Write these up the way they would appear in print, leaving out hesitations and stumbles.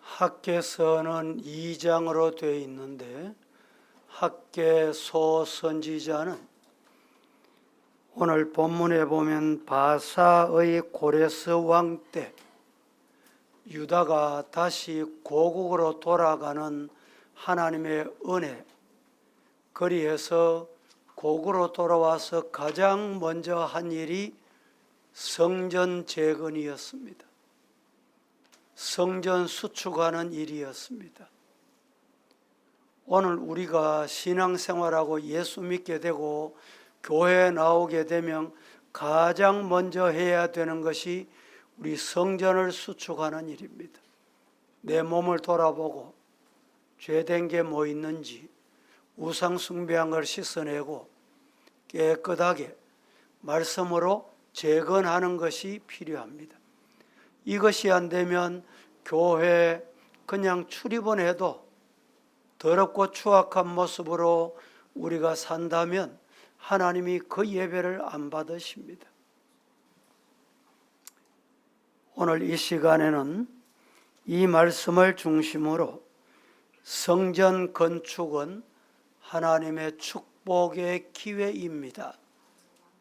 학개서는 2장으로 되어 있는데 학개서 선지자는 오늘 본문에 보면 바사의 고레스 왕 때 유다가 다시 고국으로 돌아가는 하나님의 은혜, 그리해서 고국으로 돌아와서 가장 먼저 한 일이 성전 재건이었습니다. 성전 수축하는 일이었습니다. 오늘 우리가 신앙생활하고 예수 믿게 되고 교회에 나오게 되면 가장 먼저 해야 되는 것이 우리 성전을 수축하는 일입니다. 내 몸을 돌아보고 죄된 게 뭐 있는지 우상 숭배한 걸 씻어내고 깨끗하게 말씀으로 재건하는 것이 필요합니다. 이것이 안 되면 교회 그냥 출입은 해도 더럽고 추악한 모습으로 우리가 산다면 하나님이 그 예배를 안 받으십니다. 오늘 이 시간에는 이 말씀을 중심으로 성전 건축은 하나님의 축복의 기회입니다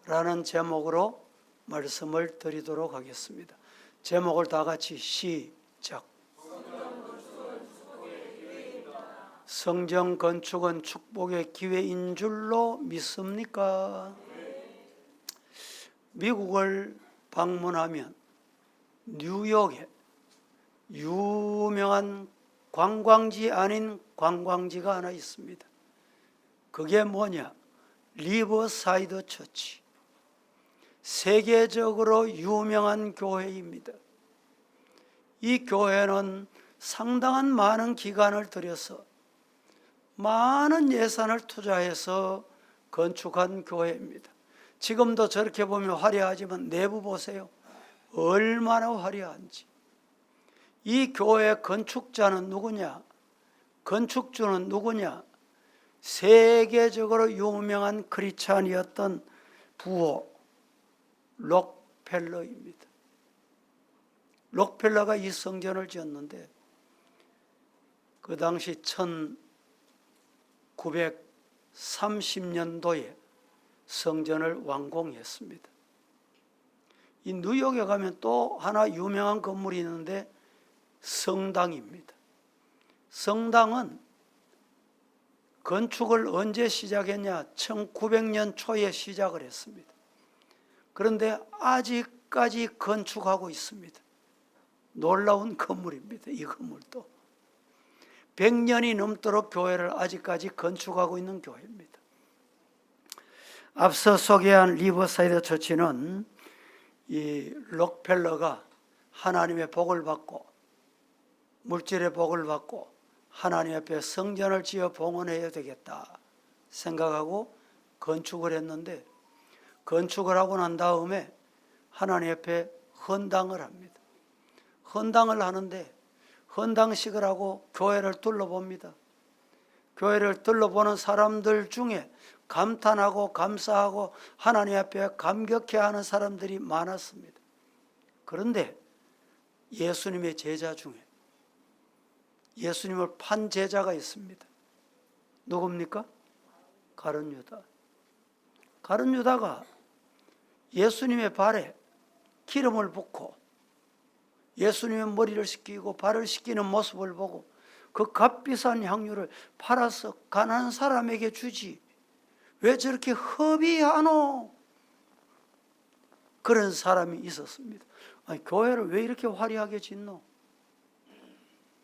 라는 제목으로 말씀을 드리도록 하겠습니다. 제목을 다 같이 시작. 성전 건축은 축복의 기회인 줄로 믿습니까? 미국을 방문하면 뉴욕에 유명한 관광지 아닌 관광지가 하나 있습니다. 그게 뭐냐? 리버사이드 처치. 세계적으로 유명한 교회입니다. 이 교회는 상당한 많은 기간을 들여서 많은 예산을 투자해서 건축한 교회입니다. 지금도 저렇게 보면 화려하지만 내부 보세요. 얼마나 화려한지. 이 교회의 건축자는 누구냐? 건축주는 누구냐? 세계적으로 유명한 크리스찬이었던 부호 록펠러입니다. 록펠러가 이 성전을 지었는데 그 당시 1930년도에 성전을 완공했습니다. 이 뉴욕에 가면 또 하나 유명한 건물이 있는데 성당입니다. 성당은 건축을 언제 시작했냐? 1900년 초에 시작을 했습니다. 그런데 아직까지 건축하고 있습니다. 놀라운 건물입니다. 이 건물도 100년이 넘도록 교회를 아직까지 건축하고 있는 교회입니다. 앞서 소개한 리버사이드 처치는 이 록펠러가 하나님의 복을 받고 물질의 복을 받고 하나님 앞에 성전을 지어 봉헌해야 되겠다 생각하고 건축을 했는데, 건축을 하고 난 다음에 하나님 앞에 헌당을 합니다. 헌당을 하는데 헌당식을 하고 교회를 둘러봅니다. 교회를 둘러보는 사람들 중에 감탄하고 감사하고 하나님 앞에 감격해하는 사람들이 많았습니다. 그런데 예수님의 제자 중에 예수님을 판 제자가 있습니다. 누굽니까? 가룟 유다. 가룟 유다가 예수님의 발에 기름을 붓고 예수님의 머리를 씻기고 발을 씻기는 모습을 보고 그 값비싼 향유를 팔아서 가난한 사람에게 주지 왜 저렇게 허비하노? 그런 사람이 있었습니다. 아니, 교회를 왜 이렇게 화려하게 짓노?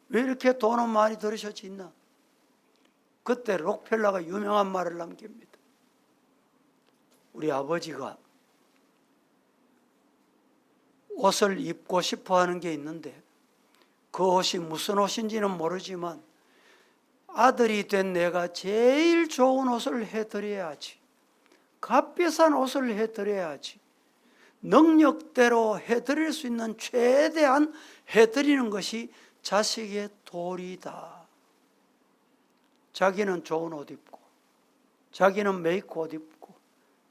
왜 이렇게 돈은 많이 들으셔 짓나? 그때 록펠러가 유명한 말을 남깁니다. 우리 아버지가 옷을 입고 싶어 하는 게 있는데 그 옷이 무슨 옷인지는 모르지만 아들이 된 내가 제일 좋은 옷을 해드려야지, 값비싼 옷을 해드려야지, 능력대로 해드릴 수 있는 최대한 해드리는 것이 자식의 도리다. 자기는 좋은 옷 입고 자기는 메이크 옷 입고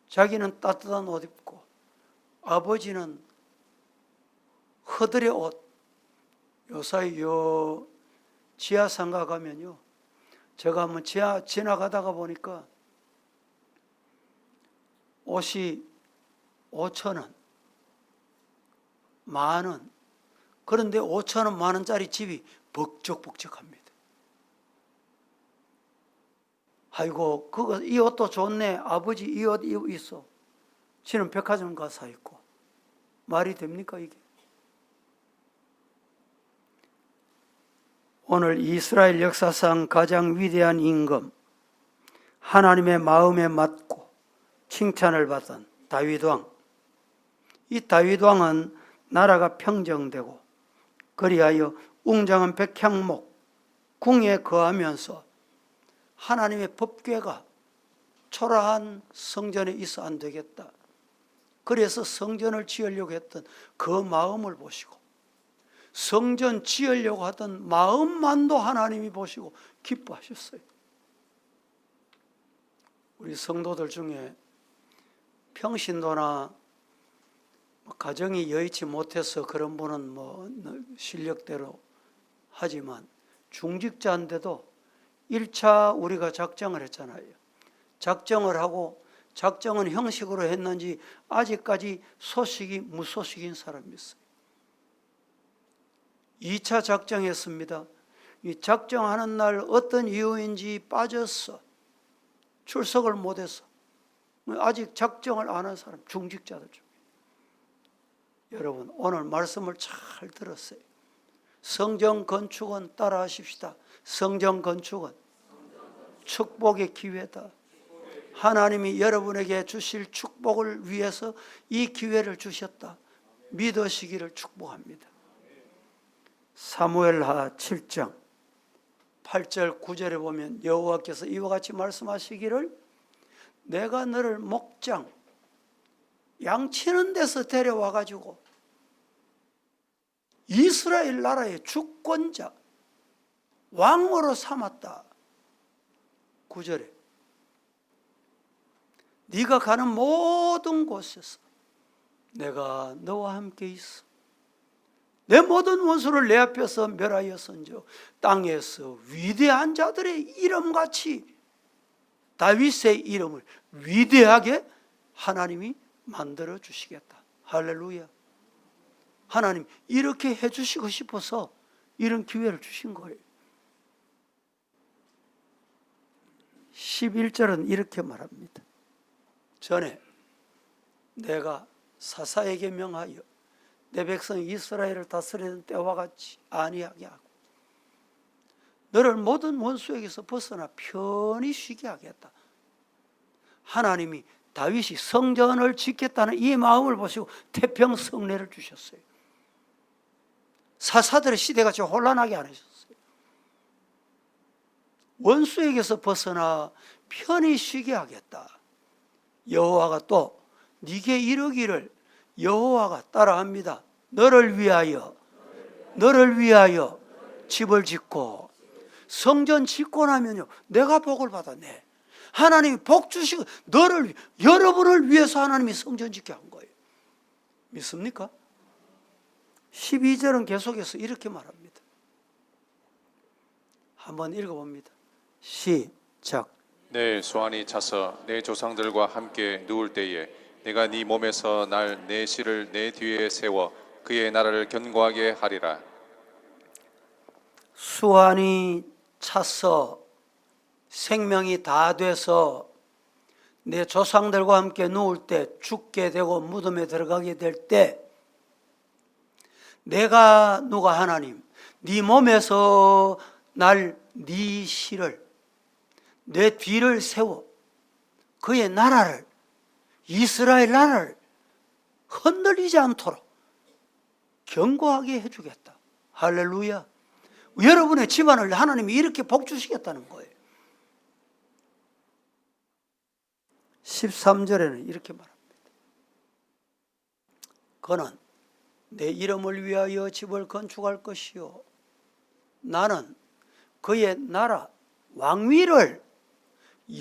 자기는 따뜻한 옷 입고 아버지는 허들의 옷, 요사이 요 지하상가 가면요, 제가 한번 지나가다가 보니까 옷이 5,000원, 10,000원, 그런데 5,000원, 10,000원짜리 집이 벅적벅적합니다. 아이고, 이 옷도 좋네. 아버지 이 옷 있어. 지는 백화점 가서 사 입고. 말이 됩니까 이게? 오늘 이스라엘 역사상 가장 위대한 임금, 하나님의 마음에 맞고 칭찬을 받은 다윗 왕. 이 다윗 왕은 나라가 평정되고 그리하여 웅장한 백향목 궁에 거하면서 하나님의 법궤가 초라한 성전에 있어 안 되겠다. 그래서 성전을 지으려고 했던 그 마음을 보시고, 성전 지으려고 하던 마음만도 하나님이 보시고 기뻐하셨어요. 우리 성도들 중에 평신도나 가정이 여의치 못해서 그런 분은 실력대로 하지만, 중직자인데도 1차 우리가 작정을 했잖아요. 작정을 하고 작정은 형식으로 했는지 아직까지 소식이 무소식인 사람이 있어요. 2차 작정했습니다. 이 작정하는 날 어떤 이유인지 빠졌어. 출석을 못해서. 아직 작정을 안 한 사람, 중직자들 중에. 여러분, 오늘 말씀을 잘 들었어요. 성전 건축은 따라 하십시다. 성전 건축은 축복의 기회다. 하나님이 여러분에게 주실 축복을 위해서 이 기회를 주셨다. 믿으시기를 축복합니다. 사무엘하 7장 8절 9절에 보면 여호와께서 이와 같이 말씀하시기를, 내가 너를 목장 양치는 데서 데려와 가지고 이스라엘 나라의 주권자 왕으로 삼았다. 9절에 네가 가는 모든 곳에서 내가 너와 함께 있어. 내 모든 원수를 내 앞에서 멸하였은즉 땅에서 위대한 자들의 이름같이 다윗의 이름을 위대하게 하나님이 만들어 주시겠다. 할렐루야. 하나님 이렇게 해주시고 싶어서 이런 기회를 주신 거예요. 11절은 이렇게 말합니다. 전에 내가 사사에게 명하여 내 백성 이스라엘을 다스리는 때와 같이 아니하게 하고 너를 모든 원수에게서 벗어나 편히 쉬게 하겠다. 하나님이 다윗이 성전을 짓겠다는 이 마음을 보시고 태평성례를 주셨어요. 사사들의 시대가 좀 혼란하게 안 하셨어요. 원수에게서 벗어나 편히 쉬게 하겠다. 여호와가 또 네게 이르기를, 여호와가 따라합니다. 너를 위하여 집을 짓고 성전 짓고 나면요 내가 복을 받았네. 하나님이 복 주시고 여러분을 위해서 하나님이 성전 짓게 한 거예요. 믿습니까? 12절은 계속해서 이렇게 말합니다. 한번 읽어봅니다. 시작. 내 소환이 차서 내 조상들과 함께 누울 때에 내가 네 몸에서 날 내 씨를 내 뒤에 세워 그의 나라를 견고하게 하리라. 수완이 차서 생명이 다 돼서 내 조상들과 함께 누울 때, 죽게 되고 무덤에 들어가게 될 때, 내가 누가 하나님 네 몸에서 네 씨를 내 뒤를 세워 그의 나라를, 이스라엘 나라를 흔들리지 않도록 견고하게 해주겠다. 할렐루야. 여러분의 집안을 하나님이 이렇게 복 주시겠다는 거예요. 13절에는 이렇게 말합니다. 그는 내 이름을 위하여 집을 건축할 것이요 나는 그의 나라 왕위를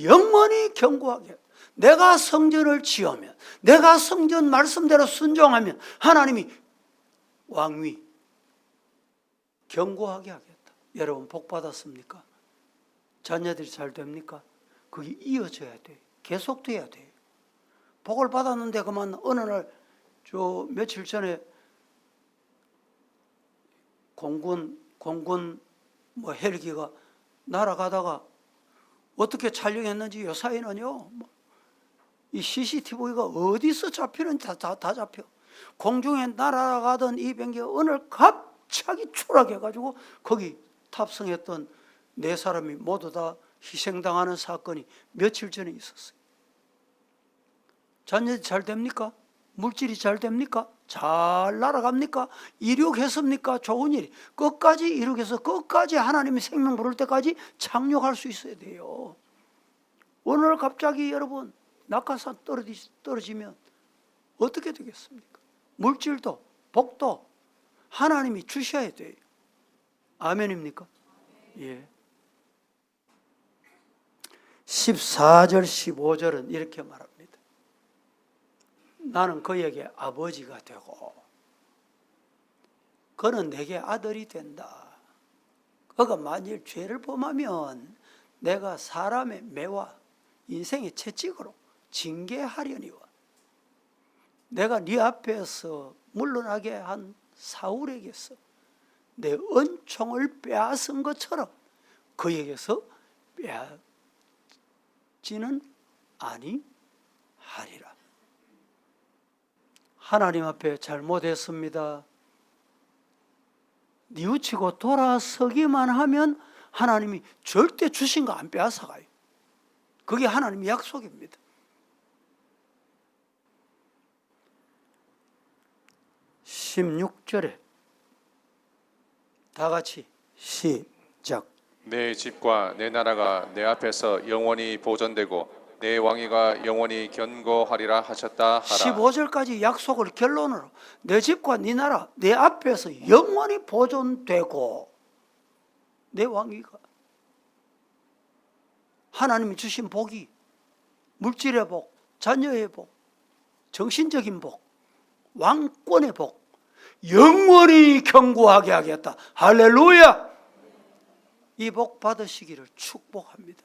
영원히 견고하게, 내가 성전을 지으면, 내가 성전 말씀대로 순종하면 하나님이 왕위, 견고하게 하겠다. 여러분 복 받았습니까? 자녀들이 잘 됩니까? 그게 이어져야 돼. 계속돼야 돼. 복을 받았는데 그만 어느 날 저 며칠 전에 공군 뭐 헬기가 날아가다가 어떻게 촬영했는지 요사이는요. 이 CCTV가 어디서 잡히는지 다 잡혀. 공중에 날아가던 이 비행기가 어느 날 갑자기 추락해가지고 거기 탑승했던 4사람이 모두 다 희생당하는 사건이 며칠 전에 있었어요. 자녀들이 잘 됩니까? 물질이 잘 됩니까? 잘 날아갑니까? 이륙했습니까? 좋은 일. 끝까지 이륙해서 끝까지 하나님이 생명 부를 때까지 착륙할 수 있어야 돼요. 오늘 갑자기 여러분 낙하산 떨어지면 어떻게 되겠습니까? 물질도 복도 하나님이 주셔야 돼요. 아멘입니까? 예. 14절 15절은 이렇게 말합니다. 나는 그에게 아버지가 되고 그는 내게 아들이 된다. 그가 만일 죄를 범하면 내가 사람의 매와 인생의 채찍으로 징계하려니와 내가 네 앞에서 물러나게 한 사울에게서 내 은총을 빼앗은 것처럼 그에게서 빼앗지는 아니하리라. 하나님 앞에 잘못했습니다. 뉘우치고 돌아서기만 하면 하나님이 절대 주신 거 안 빼앗아가요. 그게 하나님의 약속입니다. 16절에 다 같이 시작. 내 집과 내 나라가 내 앞에서 영원히 보존되고 내 왕위가 영원히 견고하리라 하셨다 하라. 15절까지 약속을 결론으로 내 집과 네 나라 내 앞에서 영원히 보존되고 내 왕위가 하나님이 주신 복이 물질의 복, 자녀의 복, 정신적인 복, 왕권의 복 영원히 견고하게 하겠다. 할렐루야. 이 복 받으시기를 축복합니다.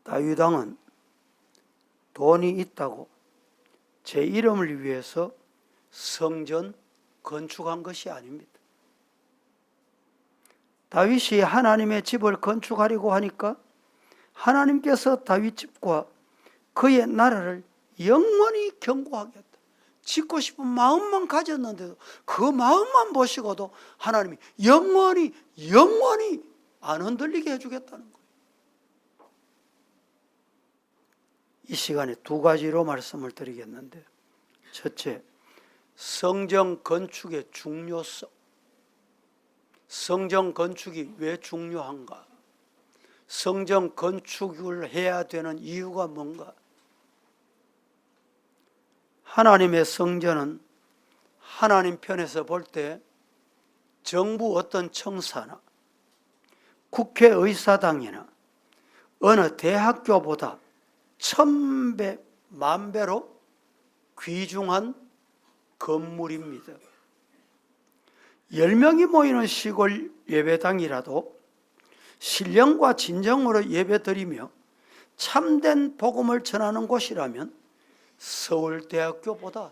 다윗 왕은 돈이 있다고 제 이름을 위해서 성전 건축한 것이 아닙니다. 다윗이 하나님의 집을 건축하려고 하니까 하나님께서 다윗 집과 그의 나라를 영원히 견고하게 했다. 짓고 싶은 마음만 가졌는데도 그 마음만 보시고도 하나님이 영원히 안 흔들리게 해주겠다는 거예요. 이 시간에 2가지로 말씀을 드리겠는데, 첫째, 성전 건축의 중요성. 성전 건축이 왜 중요한가? 성전 건축을 해야 되는 이유가 뭔가? 하나님의 성전은 하나님 편에서 볼 때 정부 어떤 청사나 국회의사당이나 어느 대학교보다 1000배, 10,000배로 귀중한 건물입니다. 10명이 모이는 시골 예배당이라도 신령과 진정으로 예배드리며 참된 복음을 전하는 곳이라면 서울대학교보다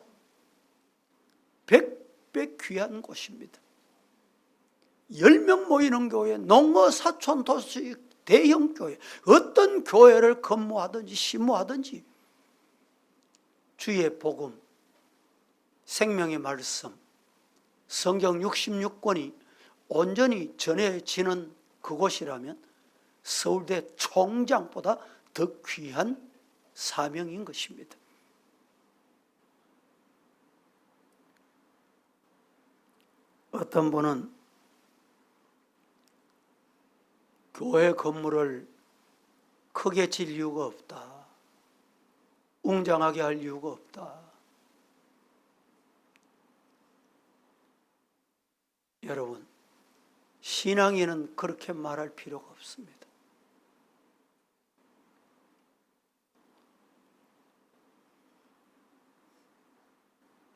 100배 귀한 곳입니다. 10명 모이는 교회, 농어 사촌 도시 대형 교회, 어떤 교회를 근무하든지 심무하든지 주의 복음, 생명의 말씀, 성경 66권이 온전히 전해지는 그곳이라면 서울대 총장보다 더 귀한 사명인 것입니다. 어떤 분은 교회 건물을 크게 질 이유가 없다. 웅장하게 할 이유가 없다. 여러분, 신앙인은 그렇게 말할 필요가 없습니다.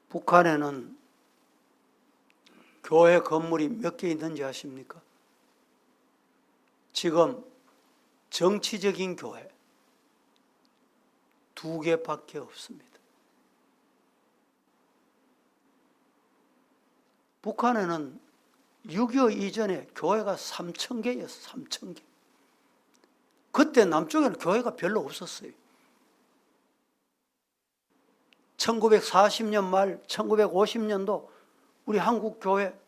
북한에는 교회 건물이 몇 개 있는지 아십니까? 지금 정치적인 교회 2개밖에 없습니다. 북한에는 6.25 이전에 교회가 3,000개였어요. 3,000개. 그때 남쪽에는 교회가 별로 없었어요. 1940년 말 1950년도 우리 한국 교회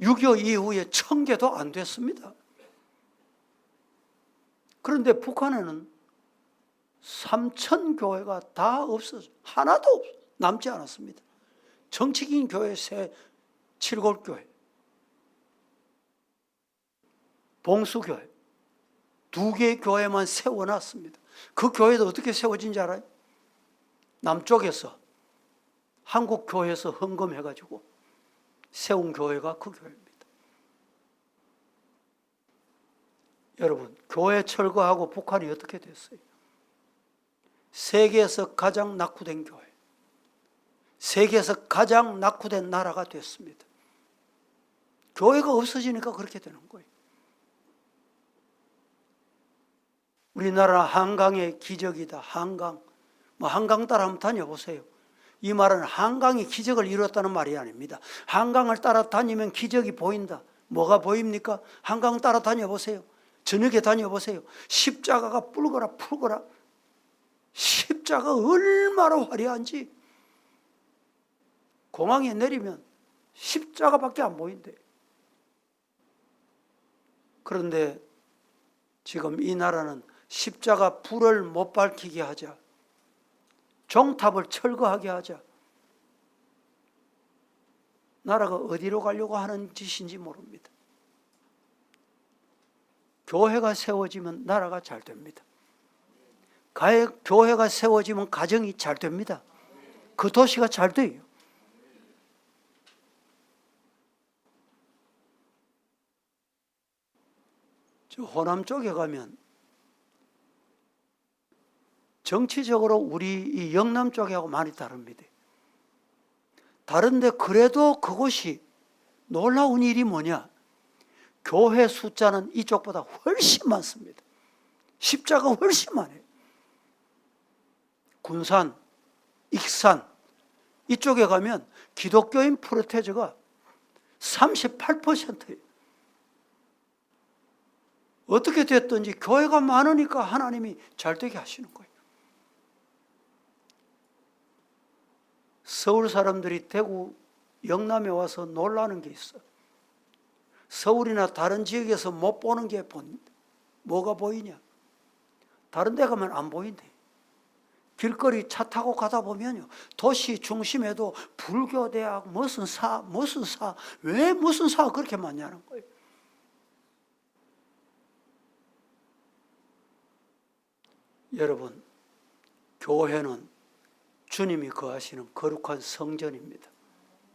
6.25 이후에 1,000개도 안 됐습니다. 그런데 북한에는 3,000교회가 다 없어져. 하나도 남지 않았습니다. 정치인 교회 세 7골교회, 봉수교회 2개의 교회만 세워놨습니다. 그 교회도 어떻게 세워진지 알아요? 남쪽에서 한국교회에서 헌금해가지고 세운 교회가 그 교회입니다. 여러분, 교회 철거하고 북한이 어떻게 됐어요? 세계에서 가장 낙후된 교회, 세계에서 가장 낙후된 나라가 됐습니다. 교회가 없어지니까 그렇게 되는 거예요. 우리나라 한강의 기적이다. 한강. 한강 따라 한번 다녀보세요. 이 말은 한강이 기적을 이뤘다는 말이 아닙니다. 한강을 따라 다니면 기적이 보인다. 뭐가 보입니까? 한강 따라 다녀보세요. 저녁에 다녀보세요. 십자가가 뿔거라 푸거라. 십자가 얼마나 화려한지. 공항에 내리면 십자가밖에 안 보인대. 그런데 지금 이 나라는 십자가 불을 못 밝히게 하자. 종탑을 철거하게 하자. 나라가 어디로 가려고 하는 짓인지 모릅니다. 교회가 세워지면 나라가 잘 됩니다. 교회가 세워지면 가정이 잘 됩니다. 그 도시가 잘 돼요. 저 호남 쪽에 가면 정치적으로 우리 이 영남 쪽하고 많이 다릅니다. 다른데 그래도 그곳이 놀라운 일이 뭐냐? 교회 숫자는 이쪽보다 훨씬 많습니다. 십자가 훨씬 많아요. 군산, 익산 이쪽에 가면 기독교인 프로테즈가 38%예요. 어떻게 됐든지 교회가 많으니까 하나님이 잘되게 하시는 거예요. 서울 사람들이 대구, 영남에 와서 놀라는 게 있어요. 서울이나 다른 지역에서 못 보는 게 뭐가 보이냐? 다른 데 가면 안 보인대. 길거리 차 타고 가다 보면요, 도시 중심에도 불교대학 무슨 사 왜 무슨 사가 그렇게 많냐는 거예요. 여러분, 교회는 주님이 거하시는 거룩한 성전입니다.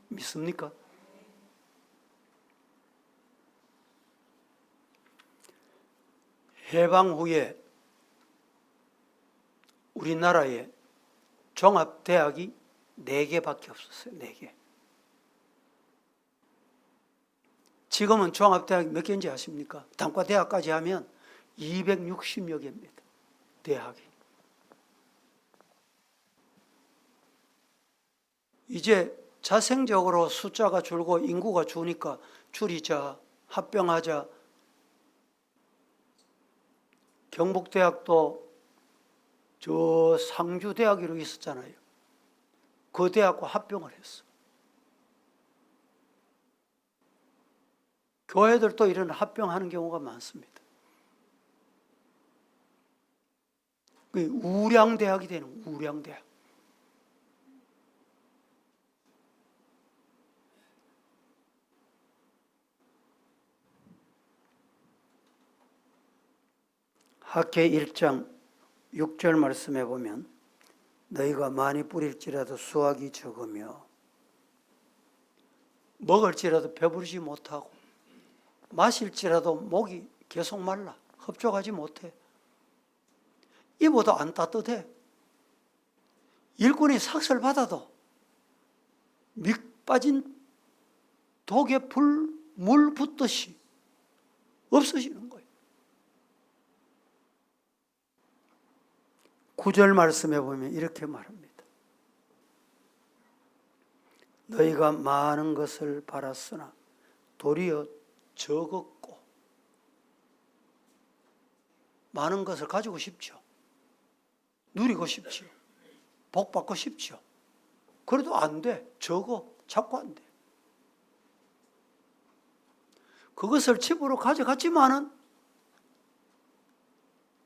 믿습니까? 해방 후에 우리나라에 종합대학이 4개밖에 없었어요. 4개. 지금은 종합대학이 몇 개인지 아십니까? 단과대학까지 하면 260여 개입니다. 대학이. 이제 자생적으로 숫자가 줄고 인구가 주니까 줄이자, 합병하자. 경북대학도 저 상주대학으로 있었잖아요. 그 대학과 합병을 했어. 교회들도 이런 합병하는 경우가 많습니다. 우량대학이 되는 우량대학. 학계 1장 6절 말씀해 보면 너희가 많이 뿌릴지라도 수확이 적으며 먹을지라도 배부르지 못하고 마실지라도 목이 계속 말라 흡족하지 못해. 입어도 안 따뜻해. 일꾼이 삭설 받아도 빠진 독에 물 붓듯이 없어지는 거예요. 9절 말씀에 보면 이렇게 말합니다. 너희가 많은 것을 바랐으나 도리어 적었고, 많은 것을 가지고 싶죠. 누리고 싶죠. 복 받고 싶죠. 그래도 안 돼. 적어. 자꾸 안 돼. 그것을 집으로 가져갔지만은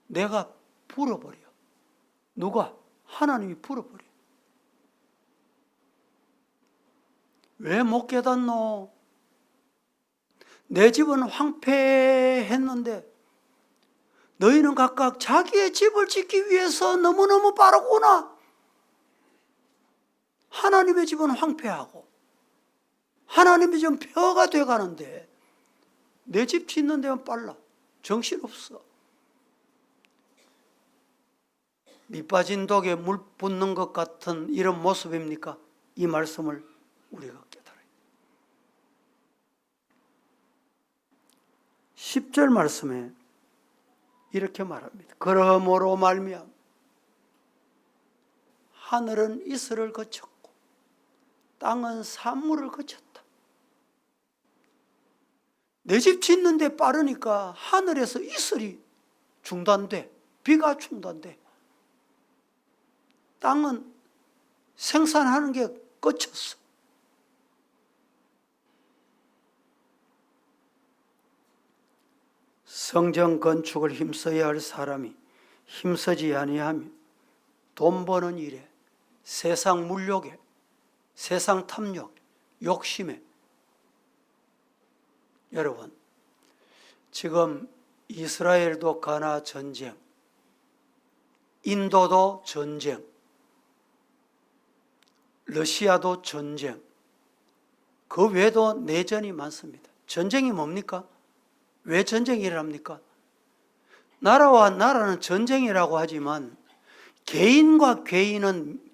내가 불어버려. 누가? 하나님이 불어버려. 왜 못 깨닫노? 내 집은 황폐했는데 너희는 각각 자기의 집을 짓기 위해서 너무너무 빠르구나. 하나님의 집은 황폐하고 하나님의 집은 폐허가 돼가는데 내 집 짓는 데만 빨라. 정신없어. 밑 빠진 독에 물 붓는 것 같은 이런 모습입니까? 이 말씀을 우리가 깨달아요. 10절 말씀에 이렇게 말합니다. 그러므로 말미암아 하늘은 이슬을 거쳤고 땅은 산물을 거쳤다. 내 집 짓는데 빠르니까 하늘에서 이슬이 중단돼. 비가 중단돼. 땅은 생산하는 게 거쳤어. 성전 건축을 힘써야 할 사람이 힘쓰지 아니하며 돈 버는 일에, 세상 물욕에, 세상 탐욕, 욕심에. 여러분, 지금 이스라엘도 가나 전쟁, 인도도 전쟁, 러시아도 전쟁, 그 외에도 내전이 많습니다. 전쟁이 뭡니까? 왜 전쟁이 일어납니까? 나라와 나라는 전쟁이라고 하지만 개인과 개인은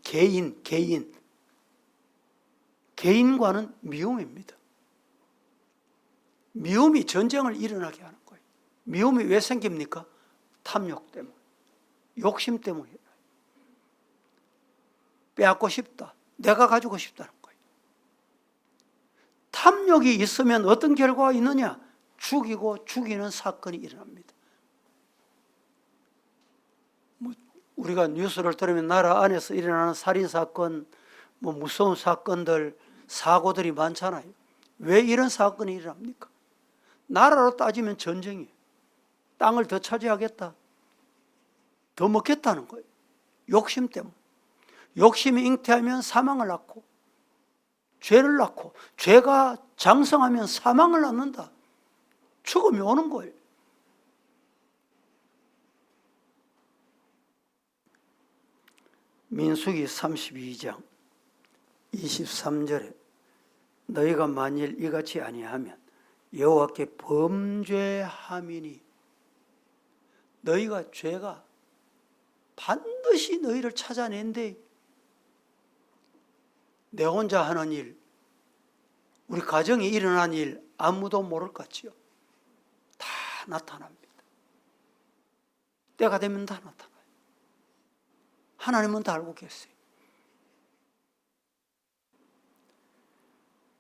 개인과는 미움입니다. 미움이 전쟁을 일어나게 하는 거예요. 미움이 왜 생깁니까? 탐욕 때문에, 욕심 때문에. 빼앗고 싶다. 내가 가지고 싶다는 거예요. 탐욕이 있으면 어떤 결과가 있느냐? 죽이고 죽이는 사건이 일어납니다. 우리가 뉴스를 들으면 나라 안에서 일어나는 살인사건, 무서운 사건들, 사고들이 많잖아요. 왜 이런 사건이 일어납니까? 나라로 따지면 전쟁이에요. 땅을 더 차지하겠다. 더 먹겠다는 거예요. 욕심 때문에. 욕심이 잉태하면 사망을 낳고, 죄를 낳고, 죄가 장성하면 사망을 낳는다. 죽음이 오는 거예요. 민수기 32장 23절에 너희가 만일 이같이 아니하면 여호와께 범죄함이니, 너희가 죄가 반드시 너희를 찾아낸대. 내 혼자 하는 일, 우리 가정에 일어난 일 아무도 모를 것 같지요? 다 나타납니다. 때가 되면 다 나타나요. 하나님은 다 알고 계세요.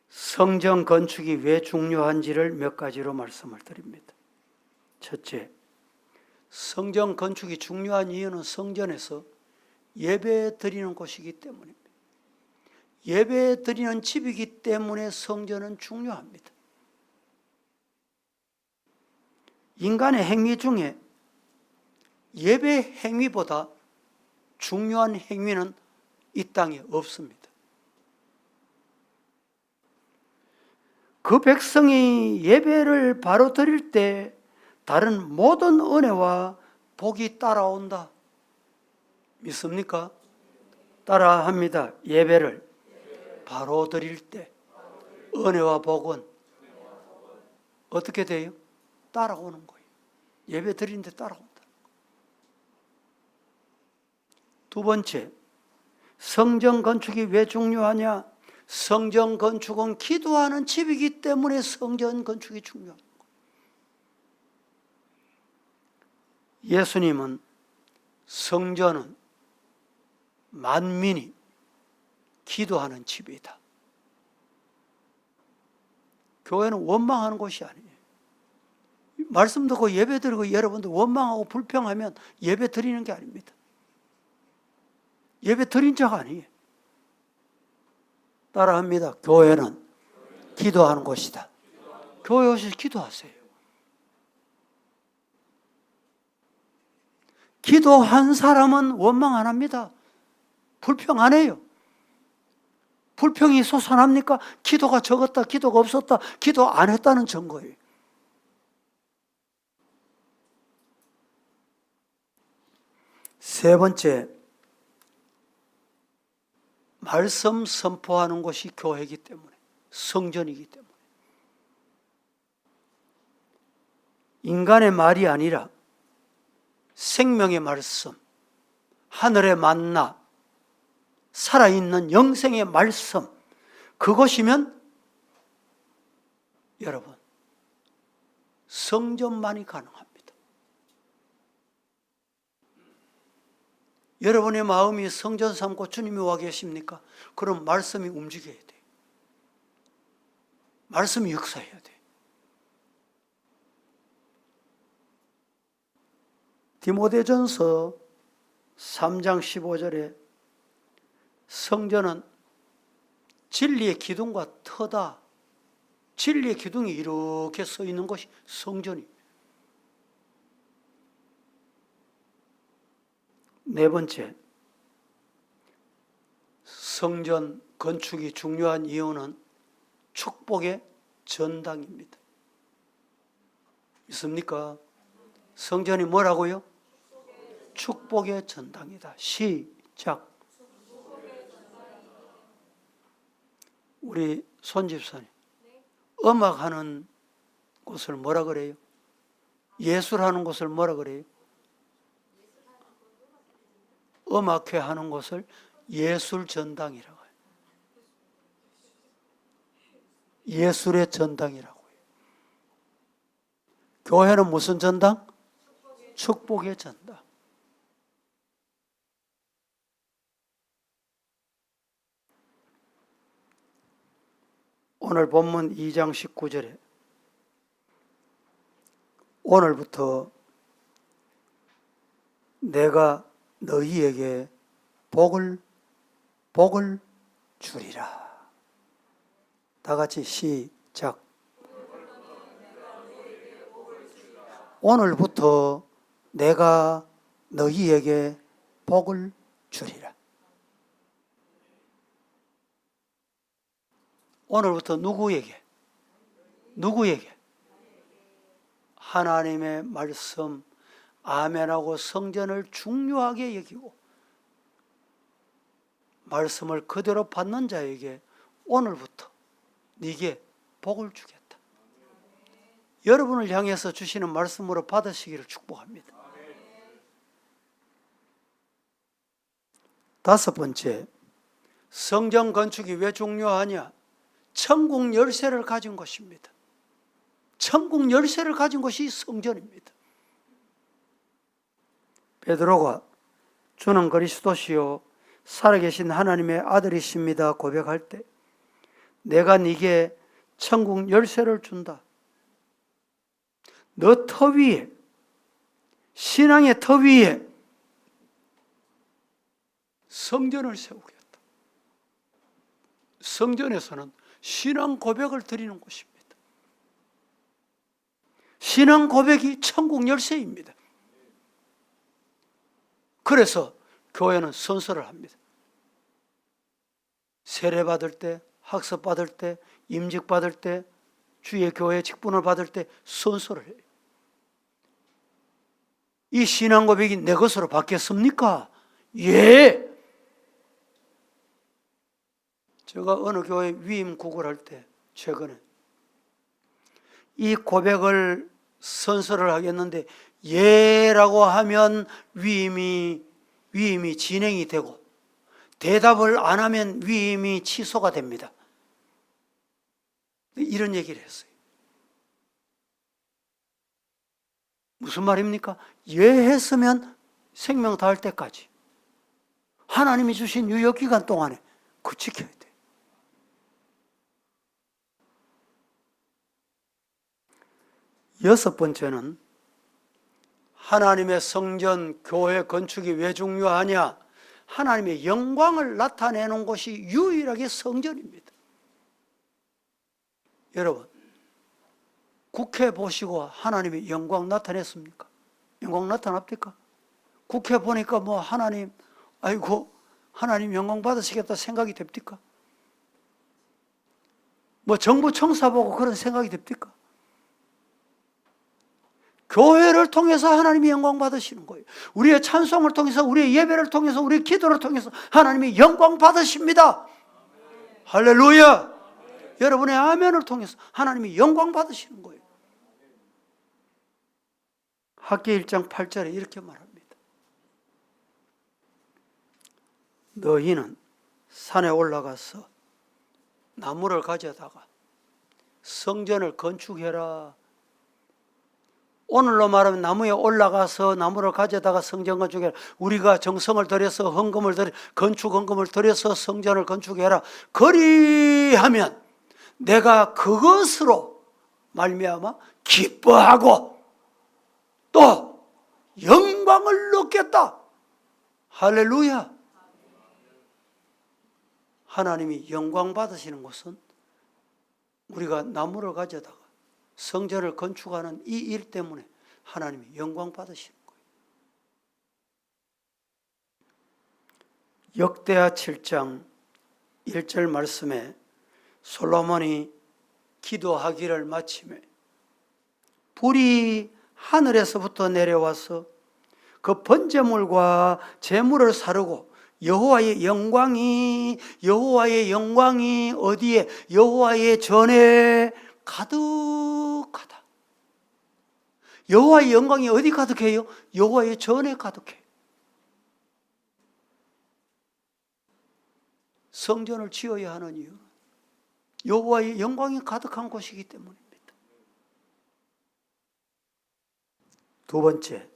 성전 건축이 왜 중요한지를 몇 가지로 말씀을 드립니다. 첫째, 성전 건축이 중요한 이유는 성전에서 예배 드리는 곳이기 때문입니다. 예배 드리는 집이기 때문에 성전은 중요합니다. 인간의 행위 중에 예배 행위보다 중요한 행위는 이 땅에 없습니다. 그 백성이 예배를 바로 드릴 때 다른 모든 은혜와 복이 따라온다. 믿습니까? 따라합니다. 예배를 바로 드릴 때 은혜와 복은 어떻게 돼요? 따라오는 거예요. 예배 드리는데 따라온다. 두 번째, 성전 건축이 왜 중요하냐? 성전 건축은 기도하는 집이기 때문에 성전 건축이 중요합니다. 예수님은 성전은 만민이 기도하는 집이다. 교회는 원망하는 곳이 아니에요. 말씀 듣고 예배 드리고 여러분들 원망하고 불평하면 예배 드리는 게 아닙니다. 예배 드린 적 아니에요. 따라합니다. 교회는 기도하는 곳이다. 교회 오셔서 기도하세요. 기도한 사람은 원망 안 합니다. 불평 안 해요. 불평이 솟아납니까? 기도가 적었다, 기도가 없었다, 기도 안 했다는 증거예요. 세 번째, 말씀 선포하는 곳이 교회이기 때문에, 성전이기 때문에. 인간의 말이 아니라 생명의 말씀, 하늘의 만나, 살아있는 영생의 말씀, 그것이면 여러분 성전만이 가능합니다. 여러분의 마음이 성전 삼고 주님이 와 계십니까? 그럼 말씀이 움직여야 돼요. 말씀이 역사해야 돼요. 디모데전서 3장 15절에 성전은 진리의 기둥과 터다. 진리의 기둥이 이렇게 서 있는 것이 성전입니다. 네 번째, 성전 건축이 중요한 이유는 축복의 전당입니다. 있습니까? 성전이 뭐라고요? 축복의 전당이다. 시작. 우리 손집사님, 음악하는 곳을 뭐라 그래요? 예술하는 곳을 뭐라 그래요? 음악회 하는 곳을 예술 전당이라고 해요. 예술의 전당이라고 해요. 교회는 무슨 전당? 축복의 전당. 오늘 본문 2장 19절에 오늘부터 내가 너희에게 복을 주리라. 다 같이 시작. 오늘부터 내가 너희에게 복을 주리라. 오늘부터 누구에게? 누구에게? 하나님의 말씀, 아멘하고 성전을 중요하게 여기고 말씀을 그대로 받는 자에게 오늘부터 네게 복을 주겠다. 여러분을 향해서 주시는 말씀으로 받으시기를 축복합니다. 다섯 번째, 성전 건축이 왜 중요하냐? 천국 열쇠를 가진 것입니다. 천국 열쇠를 가진 것이 성전입니다. 베드로가 주는 그리스도시요 살아계신 하나님의 아들이십니다 고백할 때 내가 네게 천국 열쇠를 준다. 너 터 위에, 신앙의 터 위에 성전을 세우겠다. 성전에서는 신앙 고백을 드리는 곳입니다. 신앙 고백이 천국 열쇠입니다. 그래서 교회는 선서를 합니다. 세례 받을 때, 학습 받을 때, 임직 받을 때, 주의 교회 직분을 받을 때 선서를 해요. 이 신앙 고백이 내 것으로 바뀌었습니까? 예! 제가 어느 교회 위임 구걸할 때 최근에 이 고백을 선서를 하겠는데 예라고 하면 위임이 진행이 되고 대답을 안 하면 위임이 취소가 됩니다. 이런 얘기를 했어요. 무슨 말입니까? 예했으면 생명 다할 때까지 하나님이 주신 유효기간 동안에 그 지켜야 돼. 여섯 번째는 하나님의 성전, 교회 건축이 왜 중요하냐? 하나님의 영광을 나타내는 곳이 유일하게 성전입니다. 여러분, 국회 보시고 하나님의 영광 나타냈습니까? 영광 나타납니까? 국회 보니까 뭐 하나님, 아이고 하나님 영광 받으시겠다 생각이 됩니까? 뭐 정부 청사 보고 그런 생각이 됩니까? 교회를 통해서 하나님이 영광 받으시는 거예요. 우리의 찬송을 통해서, 우리의 예배를 통해서, 우리의 기도를 통해서 하나님이 영광 받으십니다. 할렐루야. 여러분의 아멘을 통해서 하나님이 영광 받으시는 거예요. 학기 1장 8절에 이렇게 말합니다. 너희는 산에 올라가서 나무를 가져다가 성전을 건축해라. 오늘로 말하면 나무에 올라가서 나무를 가져다가 성전 건축해라. 우리가 정성을 들여서 헌금을 들여 건축 헌금을 들여서 성전을 건축해라. 그리하면 내가 그것으로 말미암아 기뻐하고 또 영광을 얻겠다. 할렐루야. 하나님이 영광 받으시는 곳은 우리가 나무를 가져다가 성전을 건축하는 이 일 때문에 하나님이 영광 받으시는 거예요. 역대하 7장 1절 말씀에 솔로몬이 기도하기를 마치매 불이 하늘에서부터 내려와서 그 번제물과 제물을 사르고 여호와의 영광이 어디에? 여호와의 전에 가득하다. 여호와의 영광이 어디 가득해요? 여호와의 전에 가득해. 성전을 지어야 하는 이유는 여호와의 영광이 가득한 곳이기 때문입니다. 두 번째,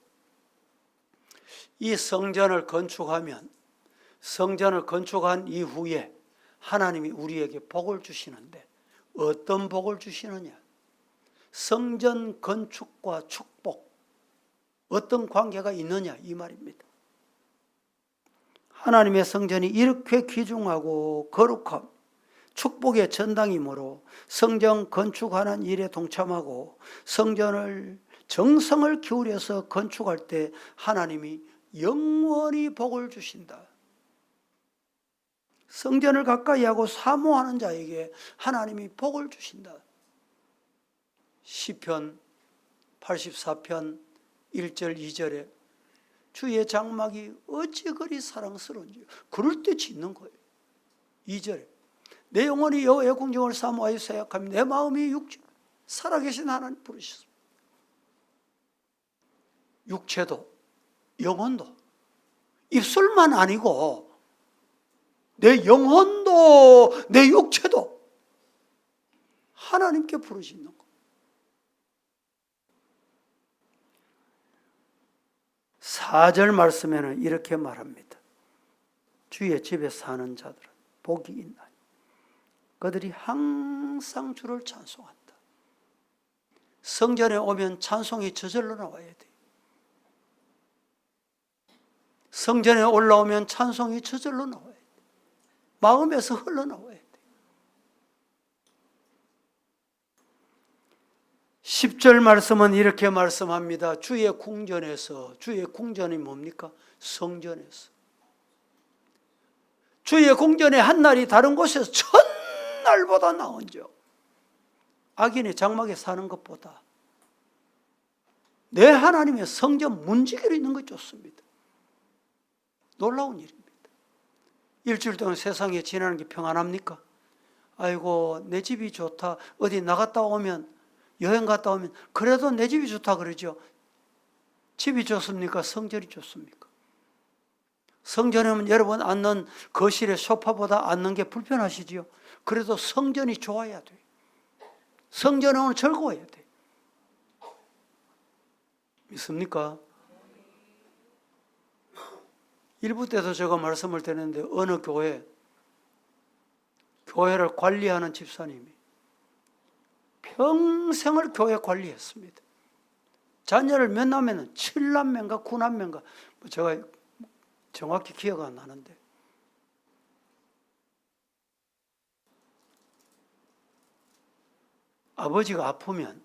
이 성전을 건축하면 성전을 건축한 이후에 하나님이 우리에게 복을 주시는데 어떤 복을 주시느냐? 성전 건축과 축복, 어떤 관계가 있느냐 이 말입니다. 하나님의 성전이 이렇게 귀중하고 거룩함, 축복의 전당이므로 성전 건축하는 일에 동참하고 성전을 정성을 기울여서 건축할 때 하나님이 영원히 복을 주신다. 성전을 가까이 하고 사모하는 자에게 하나님이 복을 주신다. 시편 84편 1절 2절에 주의 장막이 어찌 그리 사랑스러운지 그럴 때 짓는 거예요. 2절에 내 영혼이 여호와의 궁정을 사모하여 생각하며 내 마음이 살아계신 하나님 부르셨습니다. 육체도 영혼도 입술만 아니고 내 영혼도 내 육체도 하나님께 부르시는 거. 4절 말씀에는 이렇게 말합니다. 주의 집에 사는 자들은 복이 있나니 그들이 항상 주를 찬송한다. 성전에 오면 찬송이 저절로 나와야 돼. 성전에 올라오면 찬송이 저절로 나와야 돼. 마음에서 흘러나와야 돼. 10절 말씀은 이렇게 말씀합니다. 주의 궁전에서, 주의 궁전이 뭡니까? 성전에서. 주의 궁전의 한 날이 다른 곳에서 첫날보다 나은즉 악인의 장막에 사는 것보다 내 하나님의 성전 문지기로 있는 것 좋습니다. 놀라운 일입니다. 일주일 동안 세상에 지나는 게 평안합니까? 아이고 내 집이 좋다. 어디 나갔다 오면 여행 갔다 오면 그래도 내 집이 좋다 그러죠. 집이 좋습니까? 성전이 좋습니까? 성전에 오면 여러분 앉는 거실의 소파보다 앉는 게 불편하시지요. 그래도 성전이 좋아야 돼요. 성전에 오면 즐거워야 돼요. 믿습니까? 일부 때도 제가 말씀을 드렸는데 어느 교회를 관리하는 집사님이 평생을 교회 관리했습니다. 자녀를 몇 남매는 7남매인가 9남매인가 제가 정확히 기억 안 나는데 아버지가 아프면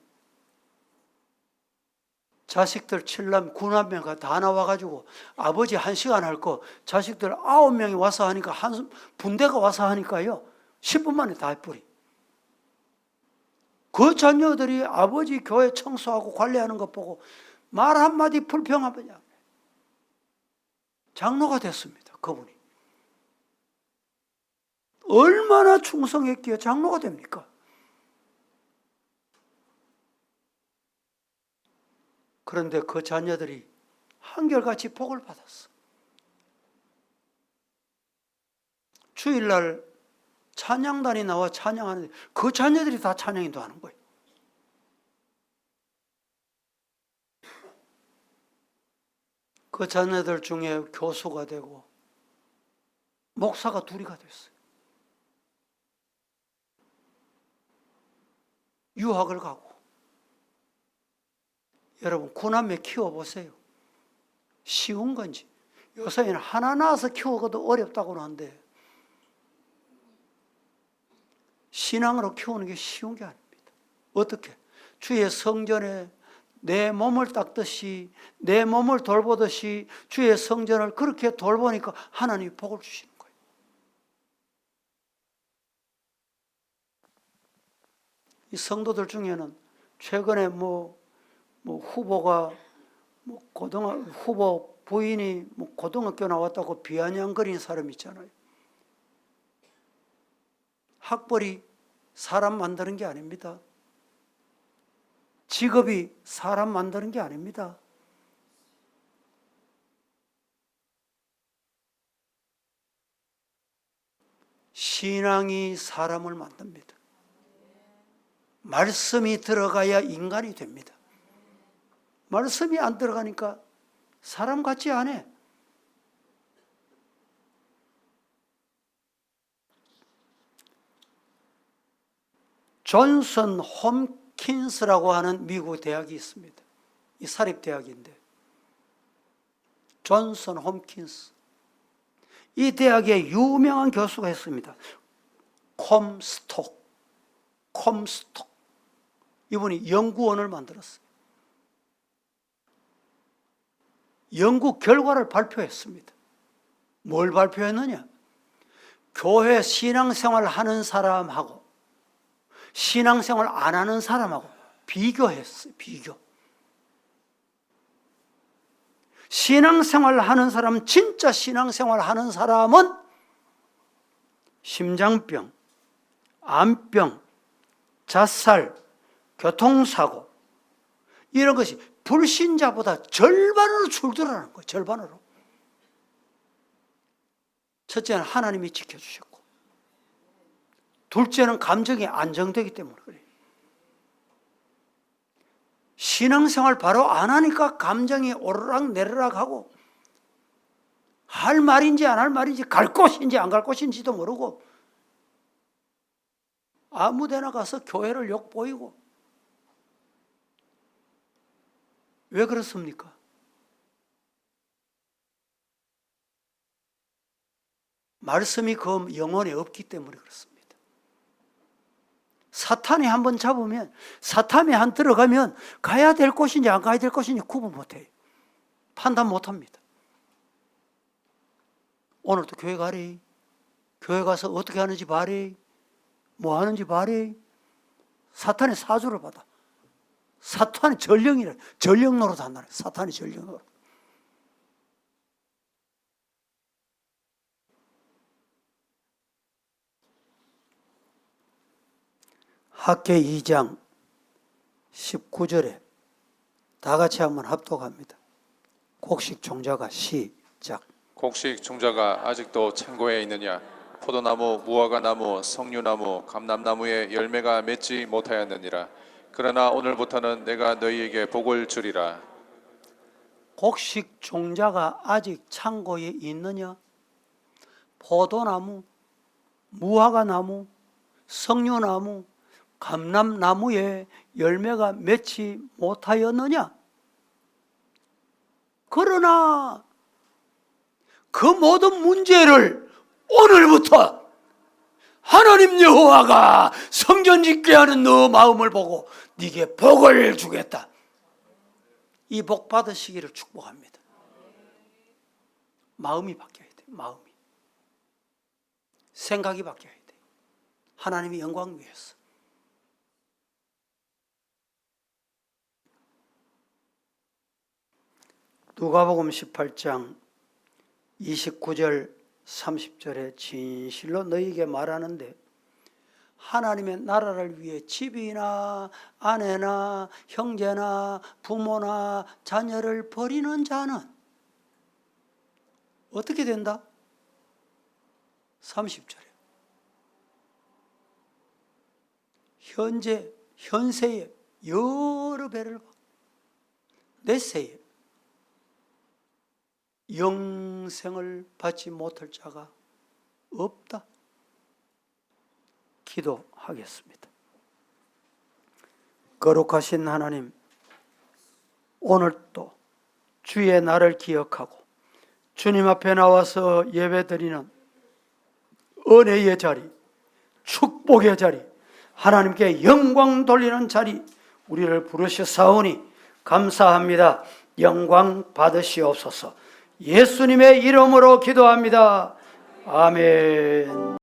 자식들 7남 9남매가 다 나와가지고 아버지 1시간 할 거 자식들 9명이 와서 하니까 한 분대가 와서 하니까요 10분 만에 다 해버리. 그 자녀들이 아버지 교회 청소하고 관리하는 것 보고 말 한마디 불평하면 장로가 됐습니다. 그분이. 얼마나 충성했기에 장로가 됩니까? 그런데 그 자녀들이 한결같이 복을 받았어. 주일날 찬양단이 나와 찬양하는데 그 자녀들이 다 찬양인도 하는 거예요. 그 자녀들 중에 교수가 되고 목사가 둘이가 됐어요. 유학을 가고. 여러분 9남매 키워보세요. 쉬운 건지. 요새는 하나 낳아서 키우고도 어렵다고 하는데 신앙으로 키우는 게 쉬운 게 아닙니다. 어떻게? 주의 성전에 내 몸을 닦듯이 내 몸을 돌보듯이 주의 성전을 그렇게 돌보니까 하나님이 복을 주시는 거예요. 이 성도들 중에는 최근에 후보가 후보 부인이 고등학교 나왔다고 비아냥거리는 사람 있잖아요. 학벌이 사람 만드는 게 아닙니다. 직업이 사람 만드는 게 아닙니다. 신앙이 사람을 만듭니다. 말씀이 들어가야 인간이 됩니다. 말씀이 안 들어가니까 사람 같지 않아. 존슨 홈킨스라고 하는 미국 대학이 있습니다. 이 사립대학인데 존슨 홈킨스. 이 대학의 유명한 교수가 있습니다. 컴스톡. 이분이 연구원을 만들었어요. 연구 결과를 발표했습니다. 뭘 발표했느냐? 교회 신앙생활 하는 사람하고 신앙생활 안 하는 사람하고 비교했어요. 비교. 신앙생활 하는 사람, 진짜 신앙생활 하는 사람은 심장병, 암병, 자살, 교통사고 이런 것이 불신자보다 절반으로 줄더라는 거예요. 절반으로. 첫째는 하나님이 지켜주셨고 둘째는 감정이 안정되기 때문에 그래요. 신앙생활 바로 안 하니까 감정이 오르락 내리락 하고 할 말인지 안 할 말인지 갈 곳인지 안 갈 곳인지도 모르고 아무 데나 가서 교회를 욕보이고. 왜 그렇습니까? 말씀이 그 영혼에 없기 때문에 그렇습니다. 사탄이 한번 잡으면, 사탄이 한 들어가면 가야 될 곳인지 안 가야 될 곳인지 구분 못해요. 판단 못합니다. 오늘도 교회 가래. 교회 가서 어떻게 하는지 봐래. 뭐 하는지 봐래. 사탄이 사주를 받아. 사탄이 전령이래. 전령 노릇 한다네. 사탄이 전령 노릇. 학계 2장 19절에 다 같이 한번 합독합니다. 곡식 종자가 시작. 곡식 종자가 아직도 창고에 있느냐? 포도나무, 무화과나무, 석류나무, 감람나무에 열매가 맺지 못하였느니라. 그러나 오늘부터는 내가 너희에게 복을 주리라. 곡식 종자가 아직 창고에 있느냐? 포도나무, 무화과나무, 석류나무, 감람나무에 열매가 맺지 못하였느냐? 그러나 그 모든 문제를 오늘부터 하나님 여호와가 성전 짓게 하는 너 마음을 보고 네게 복을 주겠다. 이 복 받으시기를 축복합니다. 마음이 바뀌어야 돼. 마음이. 생각이 바뀌어야 돼. 하나님의 영광 위해서. 누가복음 18장 29절 30절에 진실로 너희에게 말하는데 하나님의 나라를 위해 집이나 아내나 형제나 부모나 자녀를 버리는 자는 어떻게 된다? 30절에 현세에 여러 배를 받고 내 세에 영생을 받지 못할 자가 없다. 기도하겠습니다. 거룩하신 하나님, 오늘 또 주의 날을 기억하고 주님 앞에 나와서 예배드리는 은혜의 자리, 축복의 자리, 하나님께 영광 돌리는 자리 우리를 부르셨사오니 감사합니다. 영광 받으시옵소서. 예수님의 이름으로 기도합니다. 아멘.